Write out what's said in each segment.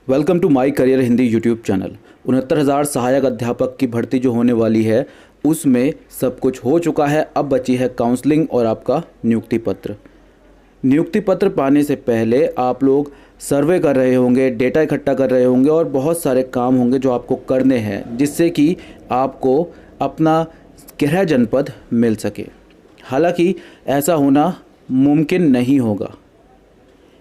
Welcome to my career Hindi YouTube channel. 69,000 सहायक अध्यापक की भर्ती जो होने वाली है उसमें सब कुछ हो चुका है। अब बची है काउंसलिंग और आपका नियुक्ति पत्र। नियुक्ति पत्र पाने से पहले आप लोग सर्वे कर रहे होंगे, डेटा इकट्ठा कर रहे होंगे और बहुत सारे काम होंगे जो आपको करने हैं जिससे कि आपको अपना गृह जनपद मिल सके। हालांकि ऐसा होना मुमकिन नहीं होगा,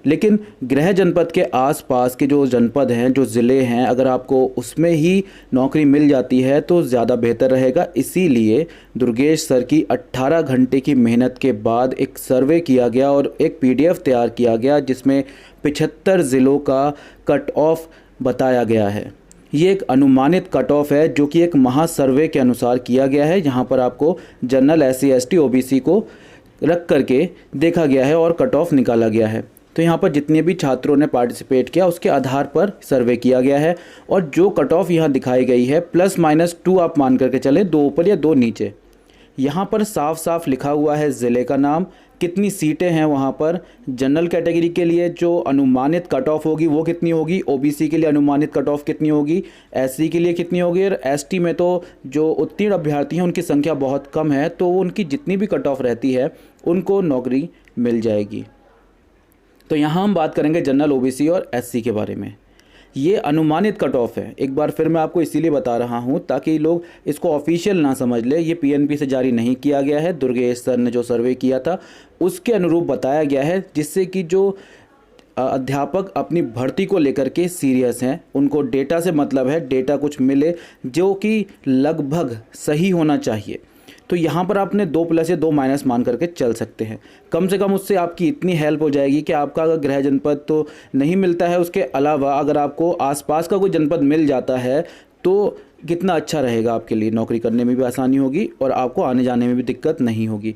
लेकिन गृह जनपद के आसपास के जो जनपद हैं, जो ज़िले हैं, अगर आपको उसमें ही नौकरी मिल जाती है तो ज़्यादा बेहतर रहेगा। इसीलिए दुर्गेश सर की 18 घंटे की मेहनत के बाद एक सर्वे किया गया और एक पीडीएफ तैयार किया गया जिसमें 75 ज़िलों का कट ऑफ बताया गया है। ये एक अनुमानित कट ऑफ है जो कि एक महा सर्वे के अनुसार किया गया है। यहाँ पर आपको जनरल, SC, ST, OBC को रख करके देखा गया है और कट ऑफ निकाला गया है। तो यहाँ पर जितने भी छात्रों ने पार्टिसिपेट किया उसके आधार पर सर्वे किया गया है और जो कट ऑफ यहाँ दिखाई गई है +-2 आप मान करके चले, 2 ऊपर या 2 नीचे। यहाँ पर साफ साफ लिखा हुआ है ज़िले का नाम, कितनी सीटें हैं वहाँ पर, जनरल कैटेगरी के लिए जो अनुमानित कट ऑफ होगी वो कितनी होगी, OBC के लिए अनुमानित कट ऑफ कितनी होगी, SC के लिए कितनी होगी और ST में तो जो उत्तीर्ण अभ्यर्थी हैं उनकी संख्या बहुत कम है, तो उनकी जितनी भी कट ऑफ रहती है उनको नौकरी मिल जाएगी। तो यहाँ हम बात करेंगे जनरल, OBC और SC के बारे में। ये अनुमानित कट ऑफ है, एक बार फिर मैं आपको इसीलिए बता रहा हूँ ताकि लोग इसको ऑफिशियल ना समझ ले। ये PNP से जारी नहीं किया गया है, दुर्गेश सर ने जो सर्वे किया था उसके अनुरूप बताया गया है, जिससे कि जो अध्यापक अपनी भर्ती को लेकर के सीरियस हैं उनको डेटा से मतलब है, डेटा कुछ मिले जो कि लगभग सही होना चाहिए। तो यहाँ पर आपने 2+ या 2- मान करके चल सकते हैं। कम से कम उससे आपकी इतनी हेल्प हो जाएगी कि आपका अगर गृह जनपद तो नहीं मिलता है, उसके अलावा अगर आपको आसपास का कोई जनपद मिल जाता है तो कितना अच्छा रहेगा आपके लिए। नौकरी करने में भी आसानी होगी और आपको आने जाने में भी दिक्कत नहीं होगी।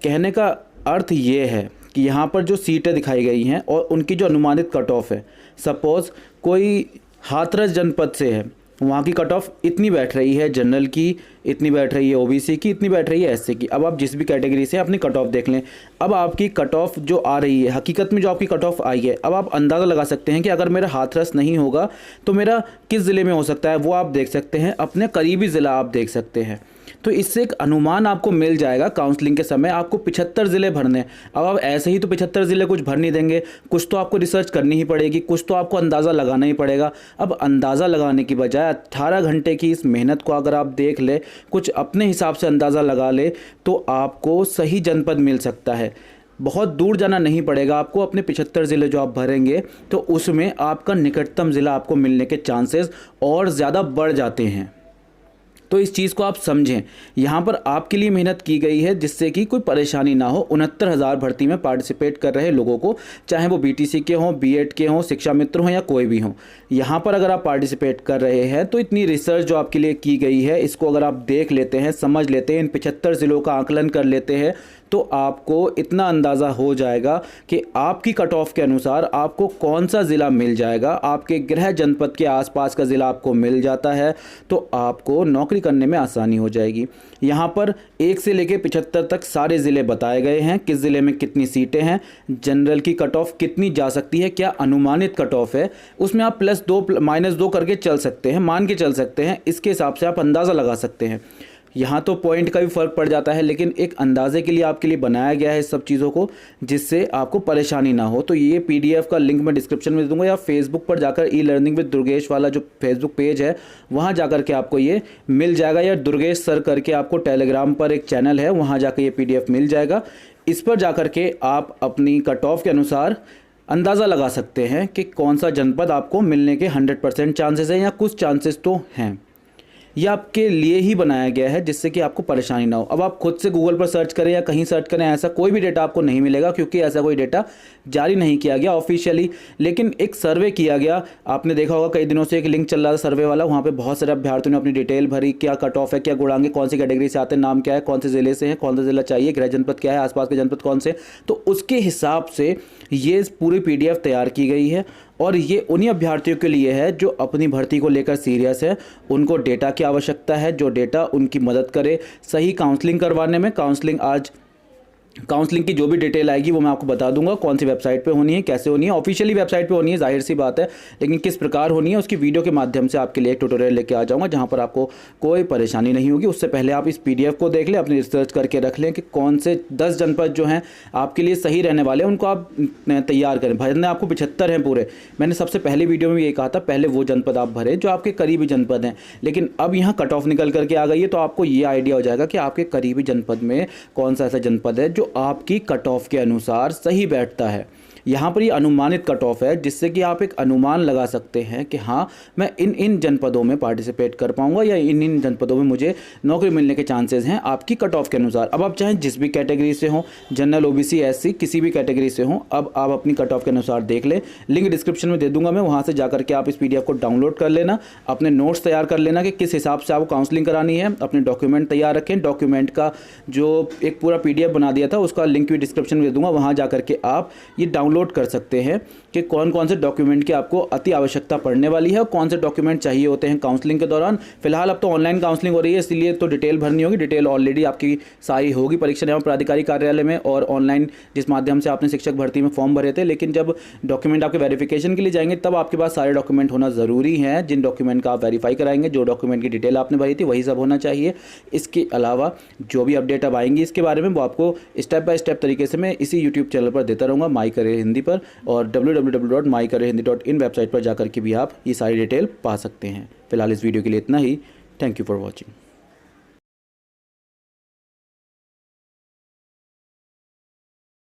कहने का अर्थ ये है कि यहाँ पर जो सीटें दिखाई गई हैं और उनकी जो अनुमानित कट ऑफ है, सपोज़ कोई हाथरस जनपद से है, वहाँ की कट ऑफ इतनी बैठ रही है, जनरल की इतनी बैठ रही है, OBC की इतनी बैठ रही है, SC की। अब आप जिस भी कैटेगरी से अपनी कट ऑफ देख लें। अब आपकी कट ऑफ जो आ रही है, हकीकत में जो आपकी कट ऑफ आई है, अब आप अंदाज़ा लगा सकते हैं कि अगर मेरा हाथरस नहीं होगा तो मेरा किस ज़िले में हो सकता है, वो आप देख सकते हैं, अपने करीबी ज़िला आप देख सकते हैं। तो इससे एक अनुमान आपको मिल जाएगा। काउंसलिंग के समय आपको 75 ज़िले भरने। अब आप ऐसे ही तो 75 ज़िले कुछ भर नहीं देंगे, कुछ तो आपको रिसर्च करनी ही पड़ेगी, कुछ तो आपको अंदाज़ा लगाना ही पड़ेगा। अब अंदाज़ा लगाने की बजाय 18 घंटे की इस मेहनत को अगर आप देख ले, कुछ अपने हिसाब से अंदाज़ा लगा ले, तो आपको सही जनपद मिल सकता है। बहुत दूर जाना नहीं पड़ेगा आपको। अपने 75 ज़िले जो आप भरेंगे तो उसमें आपका निकटतम ज़िला आपको मिलने के चांसेस और ज़्यादा बढ़ जाते हैं। तो इस चीज़ को आप समझें, यहाँ पर आपके लिए मेहनत की गई है जिससे कि कोई परेशानी ना हो। 69,000 भर्ती में पार्टिसिपेट कर रहे लोगों को, चाहे वो BTC के हों, B.Ed के हों, शिक्षा मित्र हों या कोई भी हों, यहाँ पर अगर आप पार्टिसिपेट कर रहे हैं तो इतनी रिसर्च जो आपके लिए की गई है, इसको अगर आप देख लेते हैं, समझ लेते हैं, इन 75 ज़िलों का आकलन कर लेते हैं, तो आपको इतना अंदाज़ा हो जाएगा कि आपकी कट ऑफ के अनुसार आपको कौन सा ज़िला मिल जाएगा। आपके गृह जनपद के आसपास का ज़िला आपको मिल जाता है तो आपको नौकरी करने में आसानी हो जाएगी। यहाँ पर 1 से लेकर 75 तक सारे ज़िले बताए गए हैं, किस ज़िले में कितनी सीटें हैं, जनरल की कट ऑफ कितनी जा सकती है, क्या अनुमानित कट ऑफ है, उसमें आप +2 -2 करके चल सकते हैं, मान के चल सकते हैं। इसके हिसाब से आप अंदाज़ा लगा सकते हैं। यहाँ तो पॉइंट का भी फ़र्क पड़ जाता है, लेकिन एक अंदाजे के लिए आपके लिए बनाया गया है इस सब चीज़ों को, जिससे आपको परेशानी ना हो। तो ये PDF का लिंक मैं डिस्क्रिप्शन में दे दूँगा, या फेसबुक पर जाकर E-लर्निंग विद दुर्गेश वाला जो फेसबुक पेज है वहाँ जाकर के आपको ये मिल जाएगा, या दुर्गेश सर करके आपको टेलीग्राम पर एक चैनल है, वहाँ जाकर ये PDF मिल जाएगा। इस पर जाकर के आप अपनी कट ऑफ के अनुसार अंदाज़ा लगा सकते हैं कि कौन सा जनपद आपको मिलने के 100% चांसेस हैं, या कुछ चांसेस तो हैं। यह आपके लिए ही बनाया गया है जिससे कि आपको परेशानी ना हो। अब आप खुद से गूगल पर सर्च करें या कहीं सर्च करें, ऐसा कोई भी डेटा आपको नहीं मिलेगा, क्योंकि ऐसा कोई डेटा जारी नहीं किया गया ऑफिशियली। लेकिन एक सर्वे किया गया, आपने देखा होगा कई दिनों से एक लिंक चल रहा था सर्वे वाला, वहाँ पे बहुत सारे अभ्यर्थियों ने अपनी डिटेल भरी, क्या कट ऑफ है, क्या गुणांक, कौन सी कैटेगरी से आते हैं, नाम क्या है, कौन से ज़िले से हैं, कौन सा ज़िला चाहिए, गृह जनपद क्या है, आसपास के जनपद कौन से। तो उसके हिसाब से ये पूरी PDF तैयार की गई है और ये उन्हीं अभ्यर्थियों के लिए है जो अपनी भर्ती को लेकर सीरियस है। उनको डेटा की आवश्यकता है, जो डेटा उनकी मदद करे सही काउंसलिंग करवाने में। काउंसलिंग आज काउंसलिंग की जो भी डिटेल आएगी वो मैं आपको बता दूंगा, कौन सी वेबसाइट पे होनी है, कैसे होनी है। ऑफिशियली वेबसाइट पे होनी है, जाहिर सी बात है, लेकिन किस प्रकार होनी है उसकी वीडियो के माध्यम से आपके लिए एक ट्यूटोरियल लेके आ जाऊंगा, जहां पर आपको कोई परेशानी नहीं होगी। उससे पहले आप इस PDF को देख लें, अपनी रिसर्च करके रख लें कि कौन से 10 जनपद जो हैं आपके लिए सही रहने वाले हैं, उनको आप तैयार करें। भरने आपको 75 हैं पूरे। मैंने सबसे पहली वीडियो में ये कहा था, पहले वो जनपद आप भरें जो आपके करीबी जनपद हैं, लेकिन अब यहाँ कट ऑफ निकल करके आ गई है, तो आपको ये आइडिया हो जाएगा कि आपके करीबी जनपद में कौन सा ऐसा जनपद है जो आपकी कट ऑफ के अनुसार सही बैठता है। यहाँ पर ये अनुमानित कट ऑफ है, जिससे कि आप एक अनुमान लगा सकते हैं कि हाँ, मैं इन जनपदों में पार्टिसिपेट कर पाऊंगा या इन जनपदों में मुझे नौकरी मिलने के चांसेस हैं आपकी कट ऑफ के अनुसार। अब आप चाहें जिस भी कैटेगरी से हो, जनरल, OBC, SC, किसी भी कैटेगरी से हो, अब आप अपनी कट ऑफ के अनुसार देख लें। लिंक डिस्क्रिप्शन में दे दूंगा मैं, वहाँ से जाकर के आप इस PDF को डाउनलोड कर लेना, अपने नोट्स तैयार कर लेना कि किस हिसाब से आपको काउंसलिंग करानी है। अपने डॉक्यूमेंट तैयार रखें। डॉक्यूमेंट का जो एक पूरा PDF बना दिया था, उसका लिंक भी डिस्क्रिप्शन में दे दूंगा, वहाँ जाकर के आप ये डाउनलोड कर सकते हैं कि कौन कौन से डॉक्यूमेंट की आपको अति आवश्यकता पड़ने वाली है और कौन से डॉक्यूमेंट चाहिए होते हैं काउंसलिंग के दौरान। फिलहाल अब तो ऑनलाइन काउंसलिंग हो रही है, इसलिए तो डिटेल भरनी होगी। डिटेल ऑलरेडी आपकी सारी होगी परीक्षा एवं प्राधिकारी कार्यालय में और ऑनलाइन, जिस माध्यम से आपने शिक्षक भर्ती में फॉर्म भरे थे। लेकिन जब डॉक्यूमेंट आपके वेरिफिकेशन के लिए जाएंगे, तब आपके पास सारे डॉक्यूमेंट होना ज़रूरी है। जिन डॉक्यूमेंट का आप वेरीफाई कराएंगे, जो डॉक्यूमेंट की डिटेल आपने भरी थी, वही सब होना चाहिए। इसके अलावा जो भी अपडेट अब आएंगी इसके बारे में, वो आपको स्टेप बाय स्टेप तरीके से मैं इसी यूट्यूब चैनल पर देता रहूँगा, माई करियर हिंदी पर, और www.mycareerhindi.in वेबसाइट पर जाकर के भी आप ये सारी डिटेल पा सकते हैं। फिलहाल इस वीडियो के लिए इतना ही। Thank you for watching.